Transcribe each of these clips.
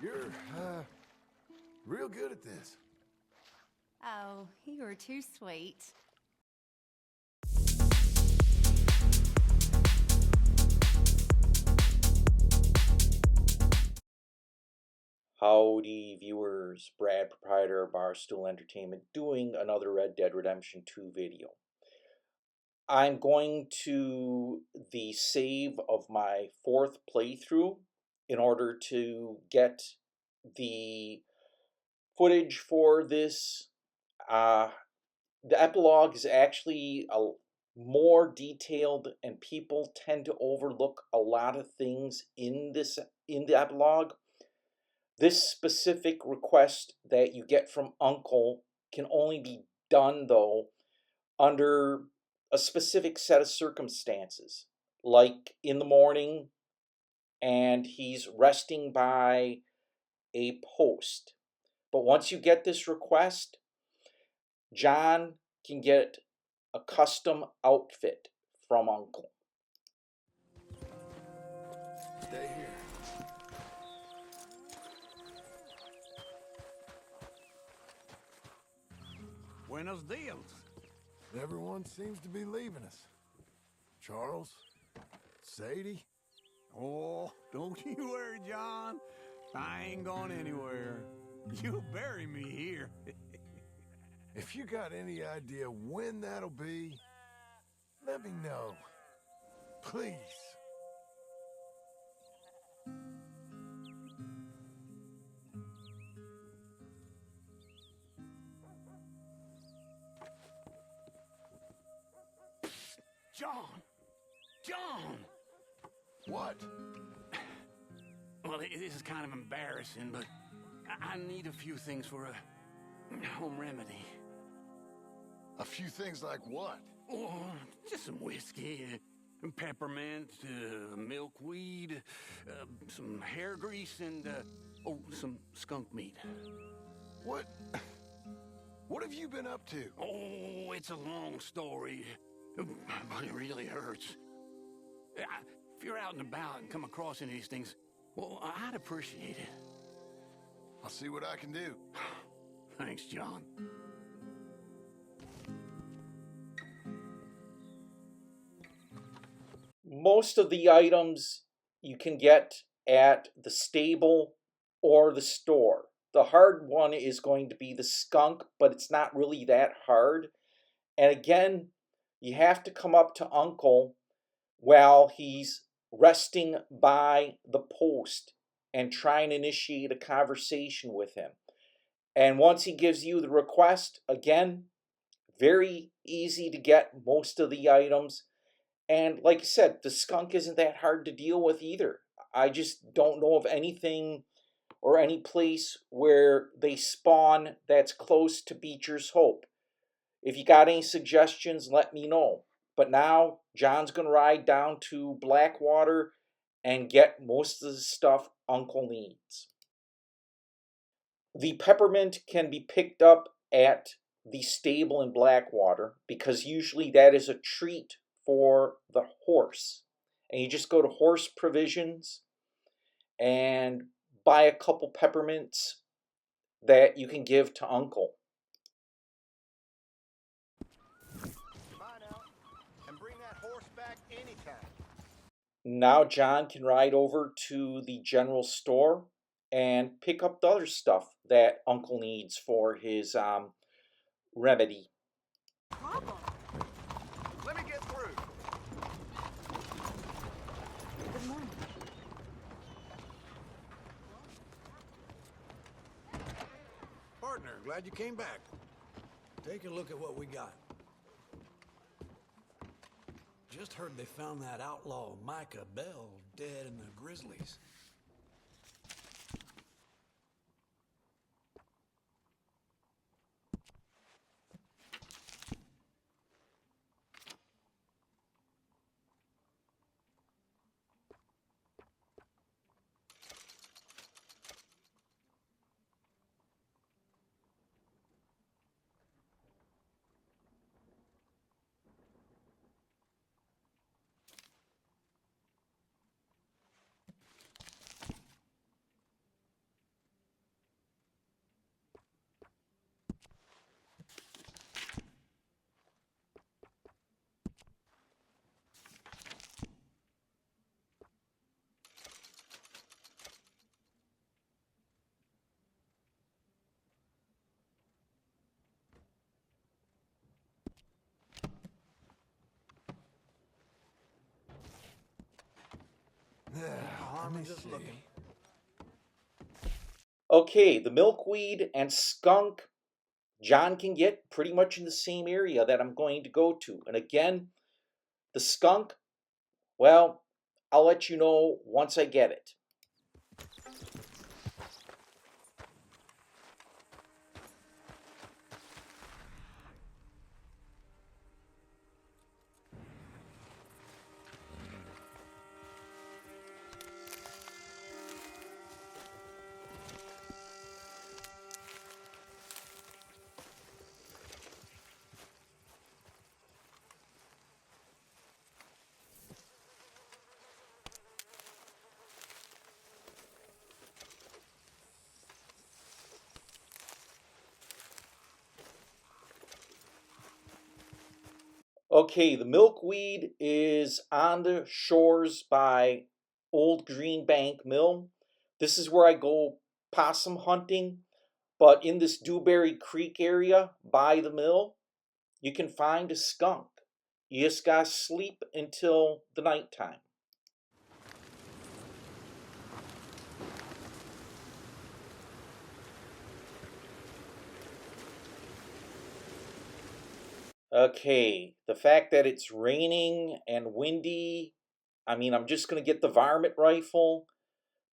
You're, real good at this. Oh, you were too sweet. Howdy viewers, Brad, proprietor of Barstool Entertainment, doing another Red Dead Redemption 2 video. I'm going to the save of my 4th playthrough in order to get the footage for this. The epilogue is actually more detailed, and people tend to overlook a lot of things in the epilogue. This specific request that you get from Uncle can only be done, though, under a specific set of circumstances, like in the morning and he's resting by a post. But once you get this request, John can get a custom outfit from Uncle. Stay here. Buenos dias. Everyone seems to be leaving us. Charles, Sadie. Oh, don't you worry, John. I ain't going anywhere. You'll bury me here. If you got any idea when that'll be, let me know. Please. John! John! What? Well, this is kind of embarrassing, but I need a few things for a home remedy. A few things like what? Oh, just some whiskey, peppermint, milkweed, some hair grease, and, some skunk meat. What? What have you been up to? Oh, it's a long story, but it really hurts. If you're out and about and come across any of these things, well, I'd appreciate it. I'll see what I can do. Thanks, John. Most of the items you can get at the stable or the store. The hard one is going to be the skunk, but it's not really that hard. And again, you have to come up to Uncle while he's resting by the post and try and initiate a conversation with him. And once he gives you the request, again, very easy to get most of the items. And like I said, the skunk isn't that hard to deal with either. I just don't know of anything or any place where they spawn that's close to Beecher's Hope. If you got any suggestions, let me know. But now, John's going to ride down to Blackwater and get most of the stuff Uncle needs. The peppermint can be picked up at the stable in Blackwater because usually that is a treat for the horse. And you just go to Horse Provisions and buy a couple peppermints that you can give to Uncle. Now John can ride over to the general store and pick up the other stuff that Uncle needs for his remedy. Problem. Let me get through. Good morning. Partner, glad you came back. Take a look at what we got. Just heard they found that outlaw Micah Bell dead in the Grizzlies. just see. looking. Okay, the milkweed and skunk John can get pretty much in the same area that I'm going to go to. And again, the skunk, well, I'll let you know once I get it. Okay, the milkweed is on the shores by Old Green Bank Mill. This is where I go possum hunting, but in this Dewberry Creek area by the mill, you can find a skunk. You just gotta sleep until the nighttime. Okay, the fact that it's raining and windy, I mean, I'm just gonna get the varmint rifle,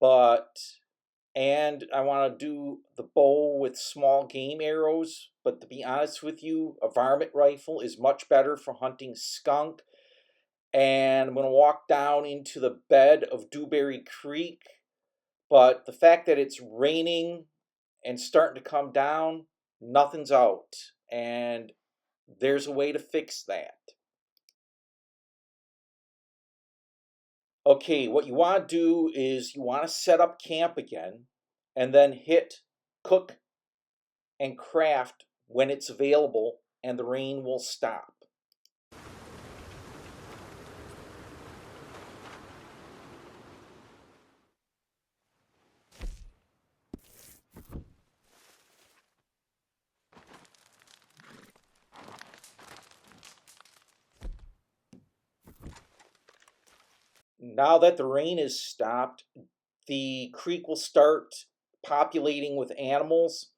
and I want to do the bow with small game arrows, but to be honest with you, a varmint rifle is much better for hunting skunk. And I'm going to walk down into the bed of Dewberry Creek, but the fact that it's raining and starting to come down, nothing's out, and there's a way to fix that. Okay, what you want to do is you want to set up camp again and then hit cook and craft when it's available and the rain will stop. Now that the rain is stopped, the creek will start populating with animals,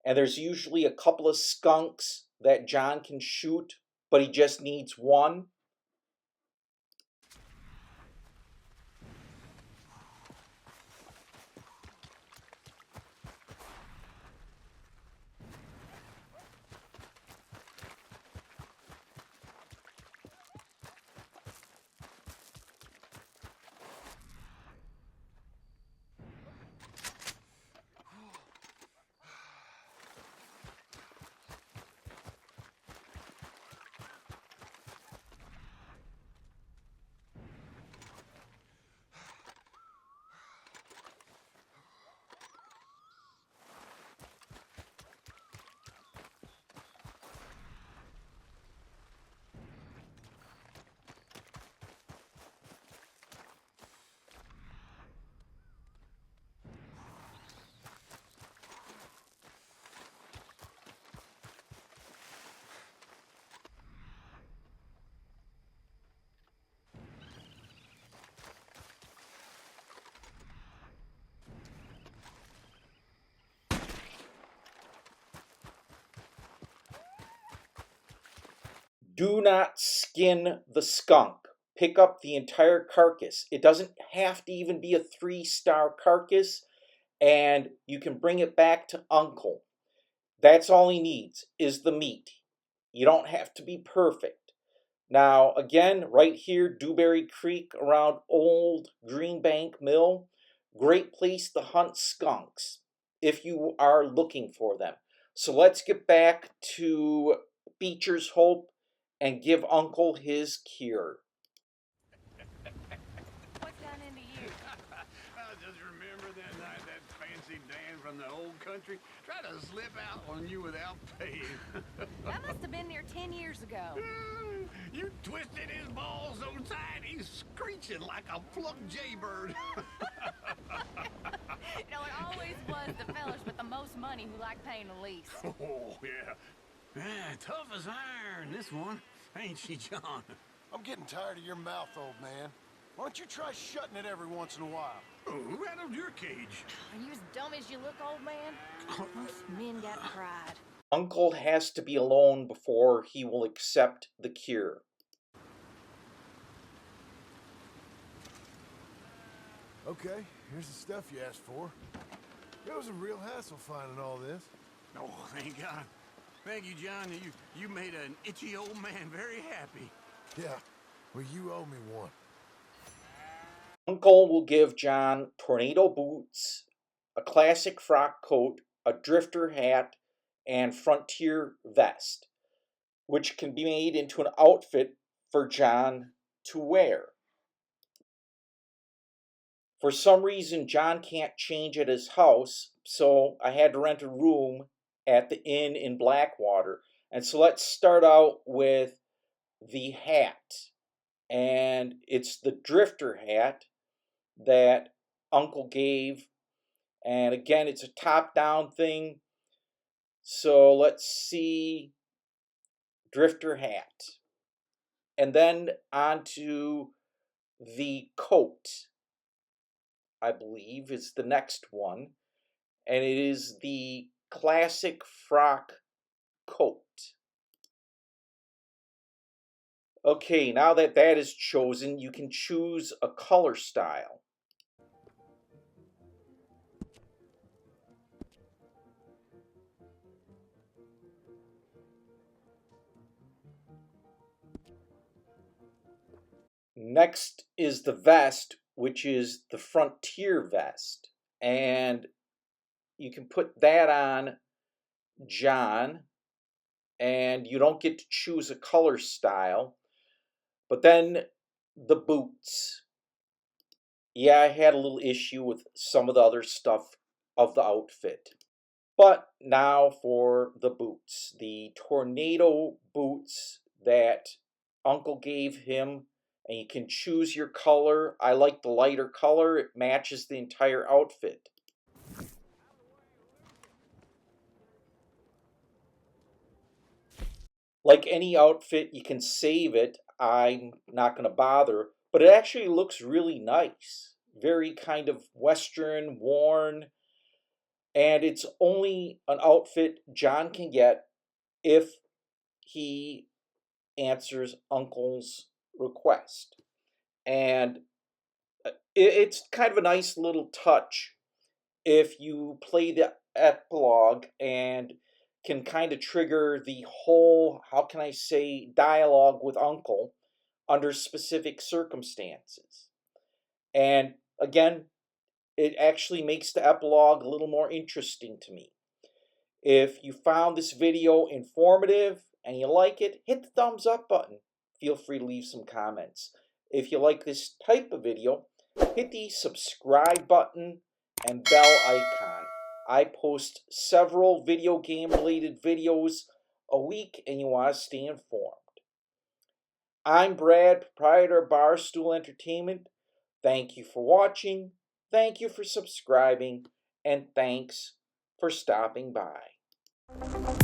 and there's usually a couple of skunks that John can shoot, but he just needs one. Do not skin the skunk. Pick up the entire carcass. It doesn't have to even be a 3-star carcass, and you can bring it back to Uncle. That's all he needs is the meat. You don't have to be perfect. Now, again, right here, Dewberry Creek around Old Green Bank Mill, great place to hunt skunks if you are looking for them. So let's get back to Beecher's Hope and give Uncle his cure. What's done into you? I just remember that night that fancy Dan from the old country tried to slip out on you without paying. That must have been there 10 years ago. You twisted his balls so tight he's screeching like a plucked jaybird. You know, it always was the fellas with the most money who like paying the least. Oh, yeah. Yeah, tough as iron, this one. Ain't she, John? I'm getting tired of your mouth, old man. Why don't you try shutting it every once in a while? Who rattled your cage? Are you as dumb as you look, old man? Most men got pride. Uncle has to be alone before he will accept the cure. Okay, here's the stuff you asked for. It was a real hassle finding all this. Oh, thank God. Thank you, John. You made an itchy old man very happy. Yeah, well, you owe me one. Uncle will give John tornado boots, a classic frock coat, a drifter hat, and frontier vest, which can be made into an outfit for John to wear. For some reason, John can't change at his house, so I had to rent a room at the inn in Blackwater. And so let's start out with the hat. And it's the drifter hat that Uncle gave. And again, it's a top-down thing. So let's see, drifter hat. And then on to the coat, I believe, is the next one. And it is the classic frock coat. Okay, now that that is chosen, you can choose a color style. Next is the vest, which is the frontier vest. And you can put that on John, and you don't get to choose a color style. But then the boots. Yeah, I had a little issue with some of the other stuff of the outfit. But now for the boots. The tornado boots that Uncle gave him. And you can choose your color. I like the lighter color. It matches the entire outfit. Like any outfit, you can save it. I'm not going to bother. But it actually looks really nice. Very kind of Western, worn. And it's only an outfit John can get if he answers Uncle's request. And it's kind of a nice little touch if you play the epilogue and can kind of trigger the whole, how can I say, dialogue with Uncle under specific circumstances. And again, it actually makes the epilogue a little more interesting to me. If you found this video informative and you like it, hit the thumbs up button. Feel free to leave some comments. If you like this type of video, hit the subscribe button and bell icon. I post several video game related videos a week and you want to stay informed. I'm Brad, proprietor of Barstool Entertainment. Thank you for watching, thank you for subscribing, and thanks for stopping by.